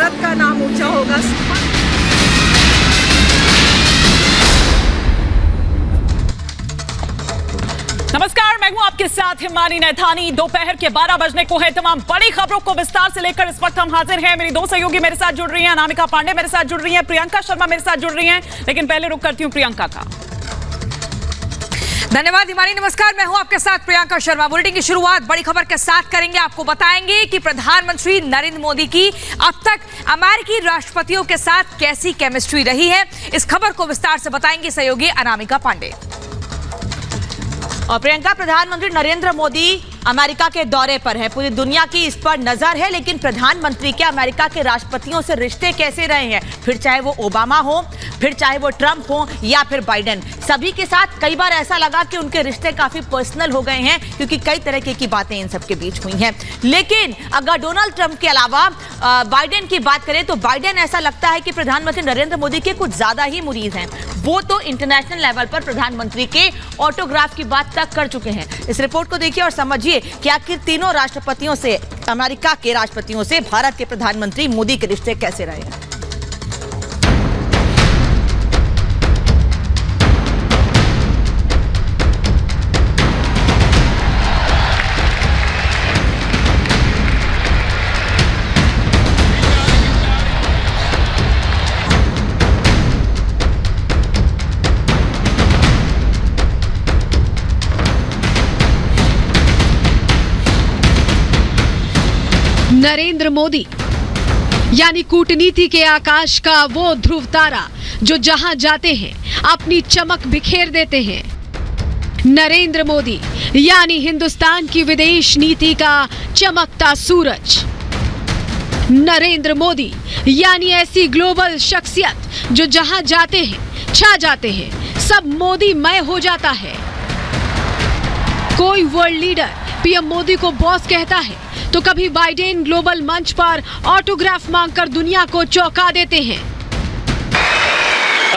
भारत का नाम ऊंचा होगा। नमस्कार, मैं हूं आपके साथ हिमानी नैथानी। दोपहर के 12 बजने को है। तमाम बड़ी खबरों को विस्तार से लेकर इस वक्त हम हाजिर हैं। मेरी दो सहयोगी मेरे साथ जुड़ रही हैं, अनामिका पांडे मेरे साथ जुड़ रही हैं, प्रियंका शर्मा मेरे साथ जुड़ रही हैं। लेकिन पहले रुक करती हूं प्रियंका का। धन्यवाद हिमानी। नमस्कार, मैं हूं आपके साथ प्रियंका शर्मा। बुलेटिन की शुरुआत बड़ी खबर के साथ करेंगे। आपको बताएंगे कि प्रधानमंत्री नरेंद्र मोदी की अब तक अमेरिकी राष्ट्रपतियों के साथ कैसी केमिस्ट्री रही है। इस खबर को विस्तार से बताएंगे सहयोगी अनामिका पांडे। और प्रियंका, प्रधानमंत्री नरेंद्र मोदी अमेरिका के दौरे पर है। पूरी दुनिया की इस पर नजर है, लेकिन प्रधानमंत्री के अमेरिका के राष्ट्रपतियों से रिश्ते कैसे रहे हैं, फिर चाहे वो ओबामा हो, फिर चाहे वो ट्रंप हो या फिर बाइडेन, सभी के साथ कई बार ऐसा लगा कि उनके रिश्ते काफी पर्सनल हो गए हैं, क्योंकि कई तरह की बातें इन सब के बीच हुई हैं। लेकिन अगर डोनाल्ड ट्रंप के अलावा बाइडेन की बात करें तो बाइडेन ऐसा लगता है कि प्रधानमंत्री नरेंद्र मोदी के कुछ ज्यादा ही मुरीद हैं। वो तो इंटरनेशनल लेवल पर प्रधानमंत्री के ऑटोग्राफ की बात तक कर चुके हैं। इस रिपोर्ट को देखिए और समझिए कि आखिर तीनों राष्ट्रपतियों से, अमेरिका के राष्ट्रपतियों से भारत के प्रधानमंत्री मोदी के रिश्ते कैसे रहे हैं। नरेंद्र मोदी यानी कूटनीति के आकाश का वो ध्रुव तारा जो जहां जाते हैं अपनी चमक बिखेर देते हैं। नरेंद्र मोदी यानी हिंदुस्तान की विदेश नीति का चमकता सूरज। नरेंद्र मोदी यानी ऐसी ग्लोबल शख्सियत जो जहां जाते हैं छा जाते हैं, सब मोदीमय हो जाता है। कोई वर्ल्ड लीडर पीएम मोदी को बॉस कहता है तो कभी बाइडेन ग्लोबल मंच पर ऑटोग्राफ मांगकर दुनिया को चौंका देते हैं।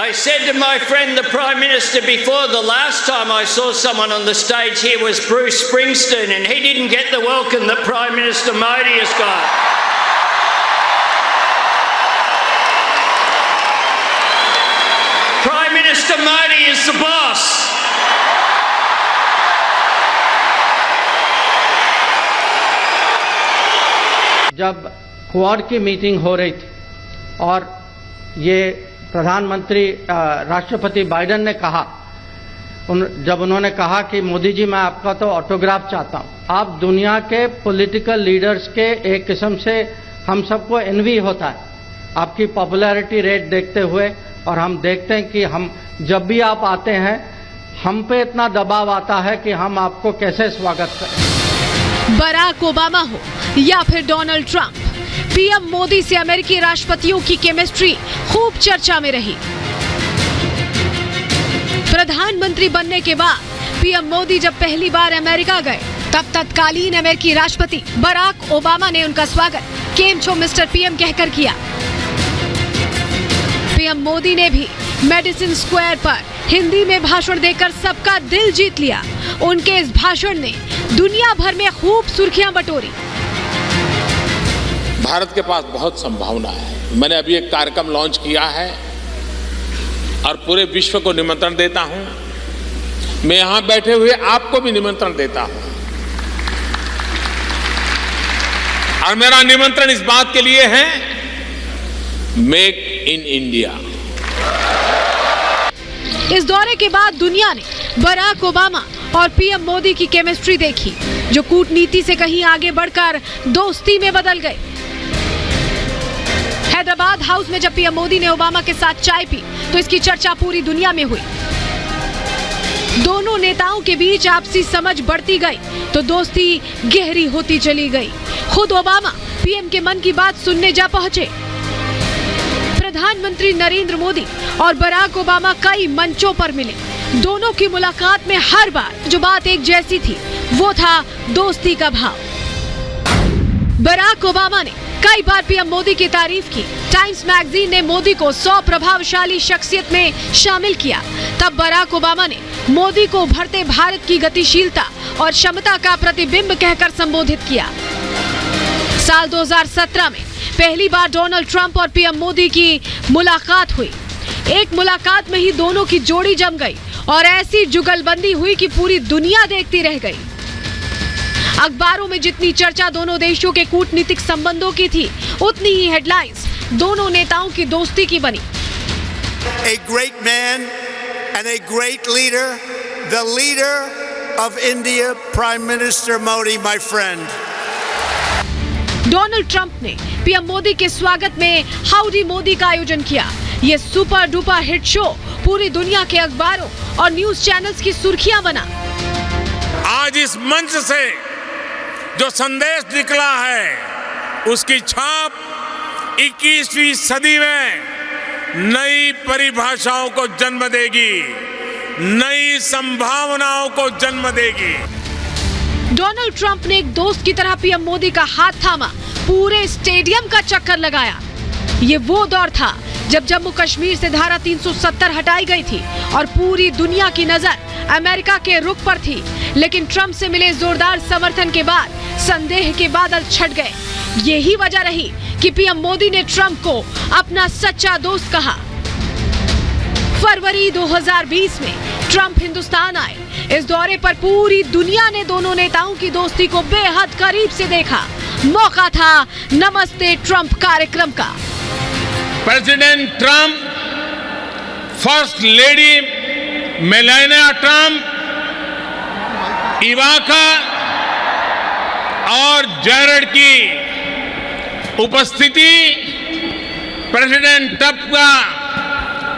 I said to my friend the Prime Minister before, the last time I saw someone on the stage here was Bruce Springsteen, and he didn't get the welcome that Prime Minister Modi has got. Prime Minister Modi is the boss. जब quad की meeting हो रही थी और ये प्रधानमंत्री राष्ट्रपति Biden ने कहा, जब उन्होंने कहा कि मोदी जी मैं आपका तो ऑटोग्राफ चाहता हूं, आप दुनिया के पॉलिटिकल लीडर्स के एक किस्म से हम सबको एनवी होता है आपकी पॉपुलैरिटी रेट देखते हुए, और हम देखते हैं कि हम जब भी आप आते हैं हम पे इतना दबाव आता है कि हम आपको कैसे स्वागत करें। बराक ओबामा हो या फिर डोनाल्ड ट्रंप, पीएम मोदी से अमेरिकी राष्ट्रपतियों की केमिस्ट्री खूब चर्चा में रही। प्रधानमंत्री बनने के बाद पीएम मोदी जब पहली बार अमेरिका गए, तब तत्कालीन अमेरिकी राष्ट्रपति बराक ओबामा ने उनका स्वागत केम छो मिस्टर पीएम कहकर किया। पीएम मोदी ने भी मेडिसिन स्क्वायर पर हिंदी में भाषण देकर सबका दिल जीत लिया। उनके इस भाषण ने दुनिया भर में खूब सुर्खियां बटोरी। भारत के पास बहुत संभावना है। मैंने अभी एक कार्यक्रम लॉन्च किया है और पूरे विश्व को निमंत्रण देता हूं। मैं यहां बैठे हुए आपको भी निमंत्रण देता हूं, और मेरा निमंत्रण इस बात के लिए है, मेक इन इंडिया। इस दौरे के बाद दुनिया ने बराक ओबामा और पीएम मोदी की केमिस्ट्री देखी, जो कूटनीति से कहीं आगे बढ़कर दोस्ती में बदल गई। हैदराबाद हाउस में जब पीएम मोदी ने ओबामा के साथ चाय पी तो इसकी चर्चा पूरी दुनिया में हुई। दोनों नेताओं के बीच आपसी समझ बढ़ती गई तो दोस्ती गहरी होती चली गई। खुद ओबामा पीएम के मन की बात सुनने जा पहुंचे। प्रधानमंत्री नरेंद्र मोदी और बराक ओबामा कई मंचों पर मिले। दोनों की मुलाकात में हर बार जो बात एक जैसी थी वो था दोस्ती का भाव। बराक ओबामा ने कई बार पीएम मोदी की तारीफ की। टाइम्स मैगजीन ने मोदी को 100 प्रभावशाली शख्सियत में शामिल किया। तब बराक ओबामा ने मोदी को उभरते भारत की गतिशीलता और क्षमता का प्रतिबिंब कहकर संबोधित किया। साल 2017 में पहली बार डोनाल्ड ट्रंप और पीएम मोदी की मुलाकात हुई। एक मुलाकात में ही दोनों की जोड़ी जम गई और ऐसी जुगलबंदी हुई कि पूरी दुनिया देखती रह गई। अखबारों में जितनी चर्चा दोनों देशों के कूटनीतिक संबंधों की थी, उतनी ही हेडलाइंस दोनों नेताओं की दोस्ती की बनी। A great man and a great leader, the leader of India, Prime Minister Modi, my friend. Donald Trump ने पीएम मोदी के स्वागत में हाउडी मोदी का आयोजन किया। ये सुपर डुपर हिट शो पूरी दुनिया के अखबारों और न्यूज चैनल्स की सुर्खियां बना। आज इस मंच से जो संदेश निकला है, उसकी छाप 21वीं सदी में नई परिभाषाओं को जन्म देगी, नई संभावनाओं को जन्म देगी। डोनाल्ड ट्रंप ने एक दोस्त की तरह पीएम मोदी का हाथ थामा, पूरे स्टेडियम का चक्कर लगाया। ये वो दौर था जब जम्मू कश्मीर से धारा 370 हटाई गई थी और पूरी दुनिया की नजर अमेरिका के रुख पर थी। लेकिन ट्रंप से मिले जोरदार समर्थन के बाद संदेह के बादल छट गए। यही वजह रही कि पीएम मोदी ने ट्रंप को अपना सच्चा दोस्त कहा। फरवरी 2020 में ट्रंप हिंदुस्तान आए। इस दौरे पर पूरी दुनिया ने दोनों नेताओं की दोस्ती को बेहद करीब से देखा। मौका था नमस्ते ट्रंप कार्यक्रम का। President Trump, first lady Melania Trump, Ivanka और जैरेड की उपस्थिति, प्रेसिडेंट ट्रंप का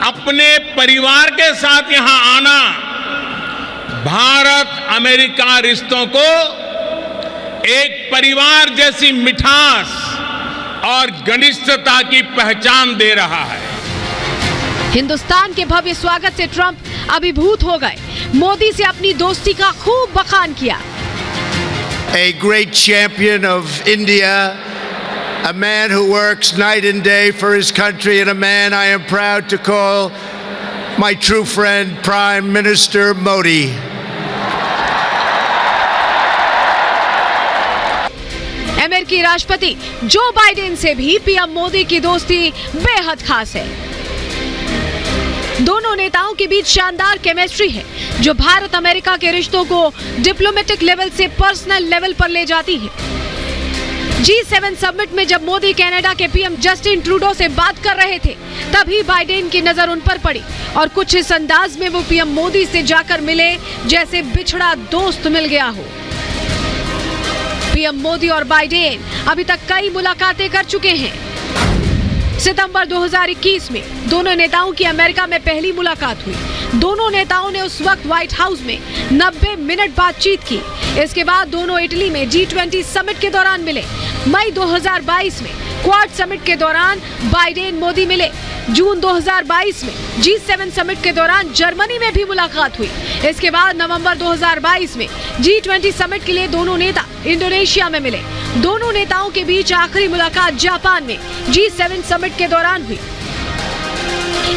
अपने परिवार के साथ यहां आना भारत अमेरिका रिश्तों को एक परिवार जैसी मिठास और घनिष्ठता की पहचान दे रहा है। हिंदुस्तान के भव्य स्वागत से ट्रंप अभिभूत हो गए। मोदी से अपनी दोस्ती का खूब बखान किया। A great champion of India, a man who works night and day for his country, and a man I am proud to call my true friend, Prime Minister Modi. अमेरिकी राष्ट्रपति जो बाइडेन से भी PM Modi की दोस्ती बेहद खास है। दोनों नेताओं के बीच शानदार केमिस्ट्री है जो भारत अमेरिका के रिश्तों को डिप्लोमेटिक लेवल से पर्सनल लेवल पर ले जाती है। G7 समिट में जब मोदी कनाडा के पीएम जस्टिन ट्रूडो से बात कर रहे थे, तभी बाइडेन की नजर उन पर पड़ी और कुछ इस अंदाज में वो पीएम मोदी से जाकर मिले जैसे बिछड़ा दोस्त मिल गया हो। पीएम मोदी और बाइडेन अभी तक कई मुलाकातें कर चुके हैं। सितंबर 2021 में दोनों नेताओं की अमेरिका में पहली मुलाकात हुई। दोनों नेताओं ने उस वक्त व्हाइट हाउस में 90 मिनट बातचीत की। इसके बाद दोनों इटली में G20 समिट के दौरान मिले। मई 2022 में क्वाड समिट के दौरान बाइडेन मोदी मिले। जून 2022 में G7 समिट के दौरान जर्मनी में भी मुलाकात हुई। इसके बाद नवंबर 2022 में G20 समिट के लिए दोनों नेता इंडोनेशिया में मिले। दोनों नेताओं के बीच आखिरी मुलाकात जापान में G7 समिट के दौरान हुई।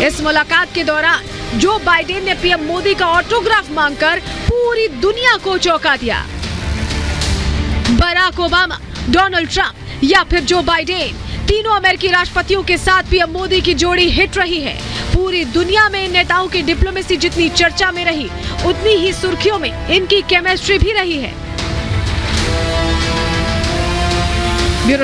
इस मुलाकात के दौरान जो बाइडेन ने पीएम मोदी का ऑटोग्राफ मांगकर पूरी दुनिया को चौंका दिया। बराक ओबामा, डोनाल्ड ट्रंप या फिर जो बाइडेन, तीनों अमेरिकी राष्ट्रपतियों के साथ पीएम मोदी की जोड़ी हिट रही है। पूरी दुनिया में इन नेताओं की डिप्लोमेसी जितनी चर्चा में रही, उतनी ही सुर्खियों में इनकी केमिस्ट्री भी रही है।